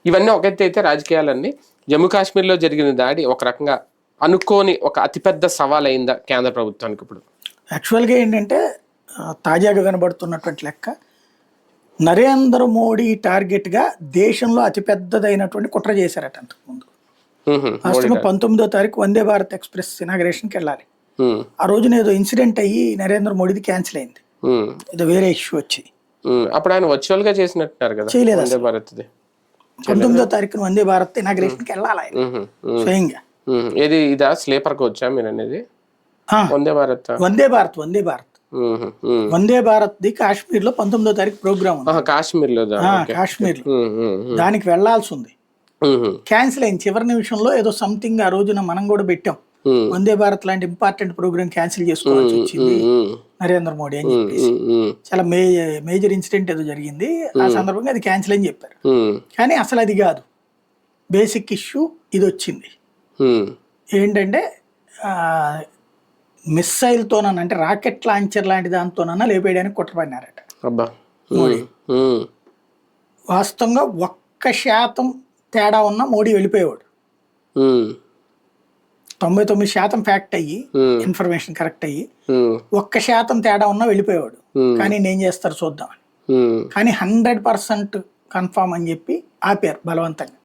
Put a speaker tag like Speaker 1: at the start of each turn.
Speaker 1: ఇవన్నీ ఒక ఎత్తు అయితే రాజకీయాలన్నీ జమ్మూ కాశ్మీర్లో జరిగిన దాడి ఒక రకంగా అనుకోని ఒక అతిపెద్ద సవాల్ అయిందా కేంద్ర ప్రభుత్వానికి ఇప్పుడు?
Speaker 2: యాక్చువల్గా ఏంటంటే తాజాగా వినబడుతున్నటువంటి లెక్క నరేంద్ర మోడీ టార్గెట్గా దేశంలో అతిపెద్దదైనటువంటి కుట్ర చేశారట అంతకుముందు. వాస్తవంగా 19వ తారీఖు వందే భారత్ ఎక్స్ప్రెస్ ఇనాగ్రేషన్కి వెళ్ళాలి. ఆ రోజున ఏదో ఇన్సిడెంట్ అయ్యి నరేంద్ర మోడీది క్యాన్సిల్ అయింది, ఏదో వేరే ఇష్యూ వచ్చి.
Speaker 1: అప్పుడు ఆయన వర్చువల్ గా చేసినట్టున్నారు కదా,
Speaker 2: చేయలేదు.
Speaker 1: వందే భారత్
Speaker 2: 19వ తారీఖున వందే భారత్ ఇనాగ్రేషన్కి వెళ్ళాలి ఆయన స్వయంగా.
Speaker 1: ఏది ఇదా స్లీపర్ కోచా మీరు అనేది? వందే భారత్
Speaker 2: వందే భారత్ వందే భారత్ వందే భారత్ ది కాశ్మీర్ లో 19వ తారీఖు ప్రోగ్రామ్ ఉంది.
Speaker 1: కాశ్మీర్
Speaker 2: లో దానికి వెళ్లాల్సి ఉంది, క్యాన్సిల్ అయింది చివరి నిమిషంలో. ఏదో సంథింగ్ ఆ రోజున మనం కూడా పెట్టాం, వందే భారత్ లాంటి ఇంపార్టెంట్ ప్రోగ్రామ్ క్యాన్సిల్ చేసుకోవాల్సి వచ్చింది నరేంద్ర మోడీ అని చెప్పేసి. చాలా మేజర్ ఇన్సిడెంట్ ఏదో జరిగింది ఆ సందర్భంగా, అది క్యాన్సిల్ అని చెప్పారు. కానీ అసలు అది కాదు, బేసిక్ ఇష్యూ ఇది వచ్చింది. ఏంటంటే మిస్సైల్తోనన్నా, అంటే రాకెట్ లాంచర్ లాంటి దాంతోనన్నా లేపేయడానికి కుట్రపడినారట మోడీ. వాస్తవంగా 1% తేడా ఉన్నా మోడీ వెళ్ళిపోయేవాడు. 99% ఫ్యాక్ట్ అయ్యి ఇన్ఫర్మేషన్ కరెక్ట్ అయ్యి 1% తేడా ఉన్నా వెళ్ళిపోయేవాడు. కానీ నేను చేస్తారు చూద్దామని. కానీ 100% కన్ఫామ్ అని చెప్పి ఆపారు బలవంతంగా.